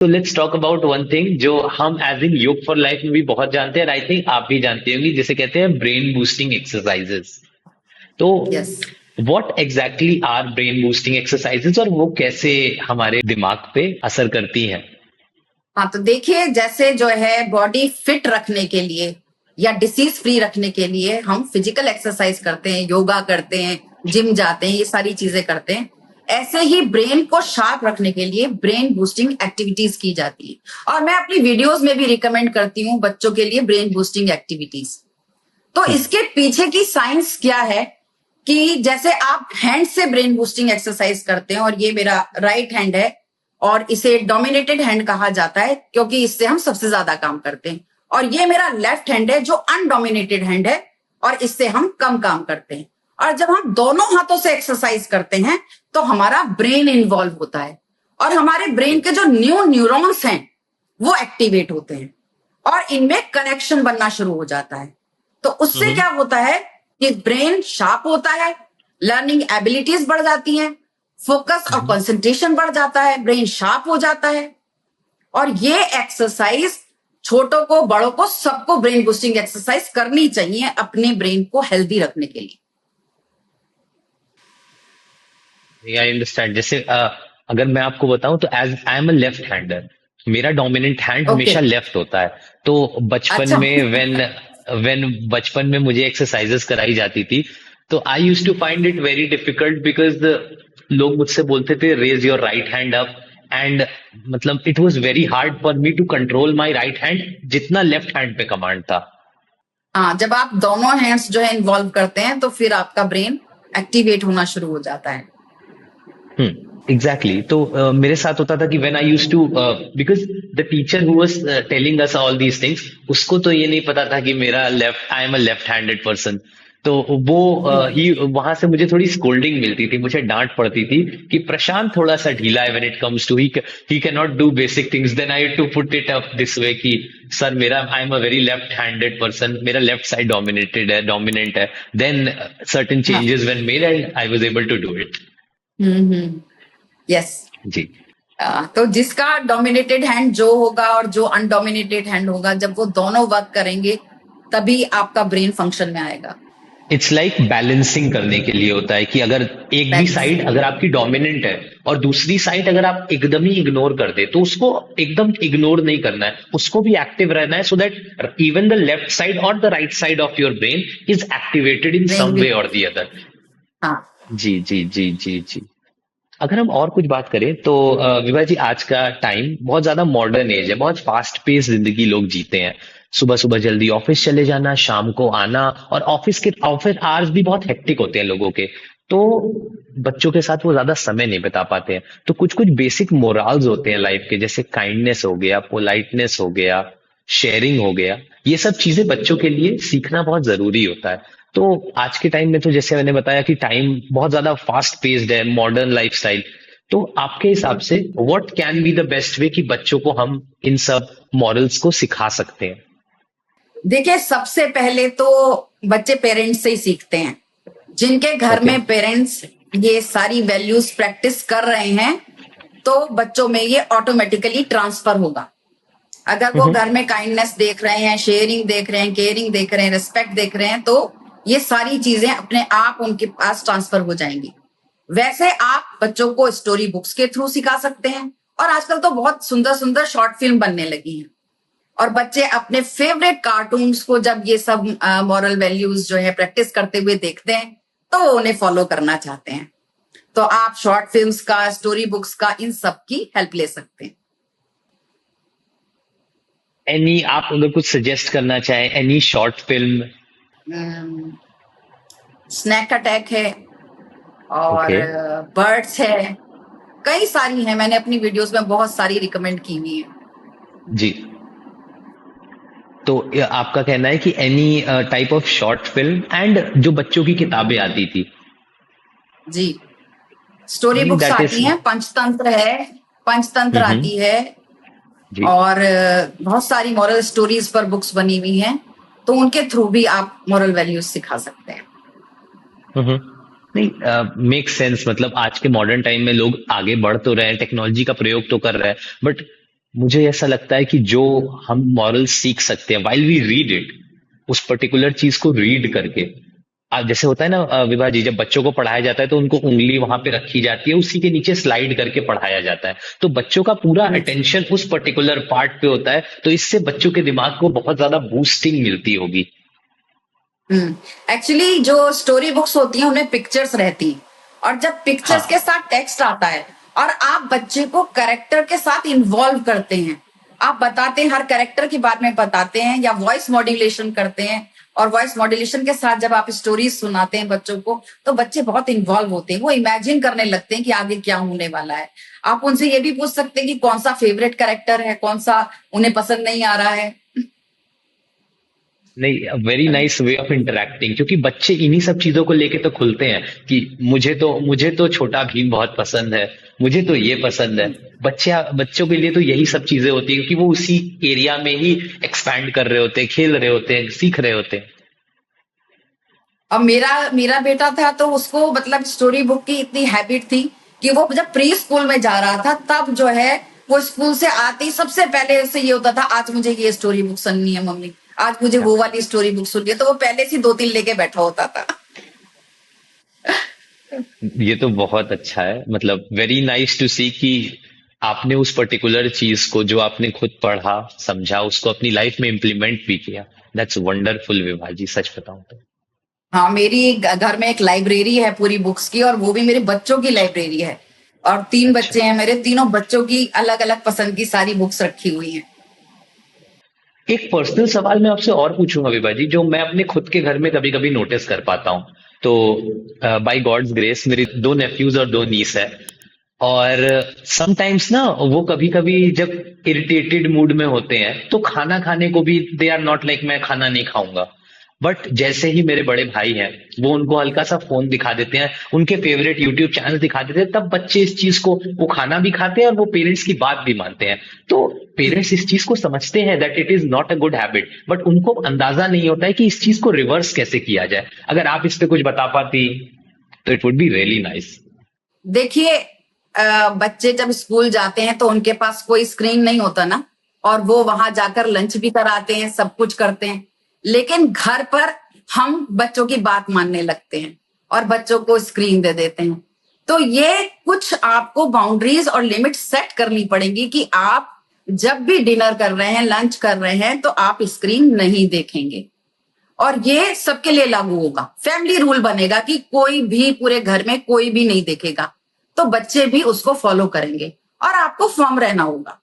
तो let's talk about one thing जो हम एज इन योग फॉर लाइफ में भी बहुत जानते हैं, आई थिंक आप भी जानते होंगे, जिसे कहते हैं ब्रेन बूस्टिंग एक्सरसाइजेस। तो yes. What exactly our brain boosting exercises, और वो कैसे हमारे दिमाग पे असर करती हैं? हाँ, तो देखिए, जैसे जो है बॉडी फिट रखने के लिए या डिसीज फ्री रखने के लिए हम फिजिकल एक्सरसाइज करते हैं, योगा करते हैं, जिम जाते हैं, ये सारी चीजें करते हैं। ऐसे ही ब्रेन को शार्प रखने के लिए ब्रेन बूस्टिंग एक्टिविटीज की जाती है, और मैं अपनी वीडियोस में भी रिकमेंड करती हूँ बच्चों के लिए ब्रेन बूस्टिंग एक्टिविटीज। तो हम्म। इसके पीछे की साइंस क्या है कि जैसे आप हैंड से ब्रेन बूस्टिंग एक्सरसाइज करते हैं, और ये मेरा राइट हैंड है, और इसे डोमिनेटेड हैंड कहा जाता है क्योंकि इससे हम सबसे ज्यादा काम करते हैं। और ये मेरा लेफ्ट हैंड है जो अनडोमिनेटेड हैंड है, और इससे हम कम काम करते हैं। और जब हम दोनों हाथों से एक्सरसाइज करते हैं तो हमारा ब्रेन इन्वॉल्व होता है, और हमारे ब्रेन के जो न्यू न्यूरॉन्स हैं वो एक्टिवेट होते हैं, और इनमें कनेक्शन बनना शुरू हो जाता है। तो उससे हम्म। क्या होता है कि ब्रेन शार्प होता है, लर्निंग एबिलिटीज बढ़ जाती हैं, फोकस और हम्म। कंसंट्रेशन बढ़ जाता है, ब्रेन शार्प हो जाता है। और ये एक्सरसाइज छोटों को, बड़ों को, सबको ब्रेन बूस्टिंग एक्सरसाइज करनी चाहिए अपने ब्रेन को हेल्दी रखने के लिए। I understand. जैसे अगर मैं आपको बताऊं तो as I am a left hander, मेरा डोमिनेंट हैंड ओके। हमेशा लेफ्ट होता है। तो बचपन अच्छा। में व्हेन व्हेन बचपन में मुझे एक्सरसाइजेस कराई जाती थी, तो I used to find it very difficult because लोग मुझसे बोलते थे raise your right hand up, and मतलब it was very hard for me to control my right hand जितना लेफ्ट हैंड पे कमांड था। हाँ, जब आप दोनों हैंड्स जो है इन्वॉल्व करते हैं तो फिर आपका ब्रेन एक्टिवेट होना शुरू हो जाता है। एग्जैक्टली। तो मेरे साथ होता था कि when I used to, because the teacher who was telling us all these things, उसको तो ये नहीं पता था कि मेरा left, I am a left handed person. तो वो ही वहां से मुझे थोड़ी स्कोल्डिंग मिलती थी, मुझे डांट पड़ती थी कि प्रशांत थोड़ा सा ढीला है when it comes to he can not do basic things. Then I to put it up this way कि सर मेरा, I am a very left handed person, मेरा लेफ्ट साइड डोमिनेटेड है, डोमिनेंट है। देन सर्टेन हाँ। Changes when made and I was able to do it. Hmm. Yes. जी। तो जिसका dominated hand जो होगा और जो अनडोमिनेटेड हैंड होगा, जब वो दोनों वर्क करेंगे तभी आपका ब्रेन फंक्शन में आएगा। इट्स लाइक बैलेंसिंग करने के लिए होता है कि अगर एक भी बैलेंस। साइड अगर आपकी डोमिनेंट है और दूसरी साइड अगर आप एकदम ही इग्नोर कर दे, तो उसको एकदम इग्नोर नहीं करना है, उसको भी एक्टिव रहना है, so that even the left side और the right side of your brain is activated in brain some भी। वे और द अदर। हाँ। जी जी जी जी जी। अगर हम और कुछ बात करें तो विभा जी, आज का टाइम बहुत ज्यादा मॉडर्न एज है, बहुत फास्ट पेस जिंदगी लोग जीते हैं। सुबह सुबह जल्दी ऑफिस चले जाना, शाम को आना, और ऑफिस आवर्स भी बहुत हेक्टिक होते हैं लोगों के। तो बच्चों के साथ वो ज्यादा समय नहीं बिता पाते हैं। तो कुछ कुछ बेसिक मोरल्स होते हैं लाइफ के, जैसे काइंडनेस हो गया, पोलाइटनेस हो गया, शेयरिंग हो गया, ये सब चीजें बच्चों के लिए सीखना बहुत जरूरी होता है। तो आज के टाइम में तो जैसे मैंने बताया कि टाइम बहुत ज्यादा फास्ट पेस्ड है, मॉडर्न लाइफस्टाइल। तो आपके हिसाब से what can be the best way कि बच्चों को हम इन सब मॉरल्स को सिखा सकते हैं? देखिए, सबसे पहले तो बच्चे पेरेंट्स से ही सीखते हैं। जिनके घर ओके। में पेरेंट्स ये सारी वैल्यूज प्रैक्टिस कर रहे हैं तो बच्चों में ये ऑटोमेटिकली ट्रांसफर होगा। अगर वो घर में काइंडनेस देख रहे हैं, शेयरिंग देख रहे हैं, केयरिंग देख रहे हैं, रिस्पेक्ट देख रहे हैं, तो ये सारी चीजें अपने आप उनके पास ट्रांसफर हो जाएंगी। वैसे आप बच्चों को स्टोरी बुक्स के थ्रू सिखा सकते हैं, और आजकल तो बहुत सुंदर सुंदर शॉर्ट फिल्म बनने लगी हैं, और बच्चे अपने फेवरेट कार्टून्स को जब ये सब मॉरल वैल्यूज जो है प्रैक्टिस करते हुए देखते हैं तो वो उन्हें फॉलो करना चाहते हैं। तो आप शॉर्ट फिल्म्स का, स्टोरी बुक्स का, इन सब की हेल्प ले सकते हैं। एनी, आप अगर कुछ सजेस्ट करना चाहें, any short film? Snack attack है, और ओके। बर्ड्स है, कई सारी हैं, मैंने अपनी वीडियोस में बहुत सारी रिकमेंड की हुई है। जी। तो आपका कहना है कि any type of short film, and जो बच्चों की किताबें आती थी, जी, स्टोरी बुक्स दैट इज। आती हैं, पंचतंत्र है, पंचतंत्र आती है, जी। और बहुत सारी मॉरल स्टोरीज पर बुक्स बनी हुई हैं, तो उनके थ्रू भी आप मॉरल वैल्यूज सिखा सकते हैं। हम्म। नहीं, मेक सेंस। मतलब आज के मॉडर्न टाइम में लोग आगे बढ़ तो रहे हैं, टेक्नोलॉजी का प्रयोग तो कर रहे हैं, बट मुझे ऐसा लगता है कि जो हम मॉरल सीख सकते हैं वाइल वी रीड इट, उस पर्टिकुलर चीज को रीड करके, जैसे होता है ना विभा जी, जब बच्चों को पढ़ाया जाता है तो उनको उंगली वहां पे रखी जाती है, उसी के नीचे स्लाइड करके पढ़ाया जाता है, तो बच्चों का पूरा अटेंशन उस पर्टिकुलर पार्ट पे होता है, तो इससे बच्चों के दिमाग को बहुत ज्यादा बूस्टिंग मिलती होगी। एक्चुअली जो स्टोरी बुक्स होती हैं उनमें पिक्चर्स रहती हैं, और जब पिक्चर्स के हाँ। साथ टेक्स्ट आता है और आप बच्चे को कैरेक्टर के साथ इन्वॉल्व करते हैं, आप बताते हैं, हर कैरेक्टर के बारे में बताते हैं या वॉइस मॉड्यूलेशन करते हैं, और वॉइस मॉड्यूलेशन के साथ जब आप स्टोरीज सुनाते हैं बच्चों को, तो बच्चे बहुत इन्वॉल्व होते हैं, वो इमेजिन करने लगते हैं कि आगे क्या होने वाला है। आप उनसे ये भी पूछ सकते हैं कि कौन सा फेवरेट कैरेक्टर है, कौन सा उन्हें पसंद नहीं आ रहा है। नहीं, very nice way of interacting, क्योंकि बच्चे इन्हीं सब चीजों को लेके तो खुलते हैं कि मुझे तो छोटा भीम बहुत पसंद है, मुझे तो ये पसंद है। बच्चों के लिए तो यही सब चीजें होती है, क्योंकि वो उसी एरिया में ही एक्सपैंड कर रहे होते हैं, खेल रहे होते हैं, सीख रहे होते हैं। अब मेरा मेरा बेटा था तो उसको मतलब स्टोरी बुक की इतनी हैबिट थी कि वो जब प्री स्कूल में जा रहा था तब जो है वो स्कूल से आते ही सबसे पहले उससे ये होता था, आज मुझे ये स्टोरी बुक सुननी है मम्मी, आज मुझे वो वाली स्टोरी बुक सुननी है, तो वो पहले से 2-3 लेके बैठा होता था। ये तो बहुत अच्छा है, मतलब वेरी नाइस टू सी कि आपने उस पर्टिकुलर चीज को जो आपने खुद पढ़ा समझा उसको अपनी लाइफ में इम्प्लीमेंट भी किया। दैट्स वंडरफुल विभा जी, सच बताऊं तो। हाँ, मेरी घर में एक लाइब्रेरी है पूरी बुक्स की, और वो भी मेरे बच्चों की लाइब्रेरी है, और 3 अच्छा। बच्चे हैं मेरे, तीनों बच्चों की अलग अलग पसंद की सारी बुक्स रखी हुई हैं। एक पर्सनल सवाल मैं आपसे और पूछूंगा विभा जी, जो मैं अपने खुद के घर में कभी कभी नोटिस कर पाता हूँ। तो बाय गॉड्स ग्रेस मेरी 2 नेफ्यूज और 2 नीस है, और समटाइम्स ना वो कभी कभी जब इरिटेटेड मूड में होते हैं तो खाना खाने को भी दे आर नॉट लाइक मैं खाना नहीं खाऊंगा, बट जैसे ही मेरे बड़े भाई हैं वो उनको हल्का सा फोन दिखा देते हैं, उनके फेवरेट यूट्यूब चैनल दिखा देते हैं, तब बच्चे इस चीज को, वो खाना भी खाते हैं और वो पेरेंट्स की बात भी मानते हैं। तो पेरेंट्स इस चीज को समझते हैं that it is not a good habit, but उनको अंदाजा नहीं होता है कि इस चीज को रिवर्स कैसे किया जाए। अगर आप इस पे कुछ बता पाती तो it would be really nice. देखिए, बच्चे जब स्कूल जाते हैं तो उनके पास कोई स्क्रीन नहीं होता ना, और वो वहां जाकर लंच भी कराते हैं, सब कुछ करते हैं, लेकिन घर पर हम बच्चों की बात मानने लगते हैं और बच्चों को स्क्रीन दे देते हैं। तो ये कुछ आपको बाउंड्रीज और लिमिट सेट करनी पड़ेगी कि आप जब भी डिनर कर रहे हैं, लंच कर रहे हैं, तो आप स्क्रीन नहीं देखेंगे, और ये सबके लिए लागू होगा। फैमिली रूल बनेगा कि कोई भी पूरे घर में कोई भी नहीं देखेगा, तो बच्चे भी उसको फॉलो करेंगे और आपको फर्म रहना होगा।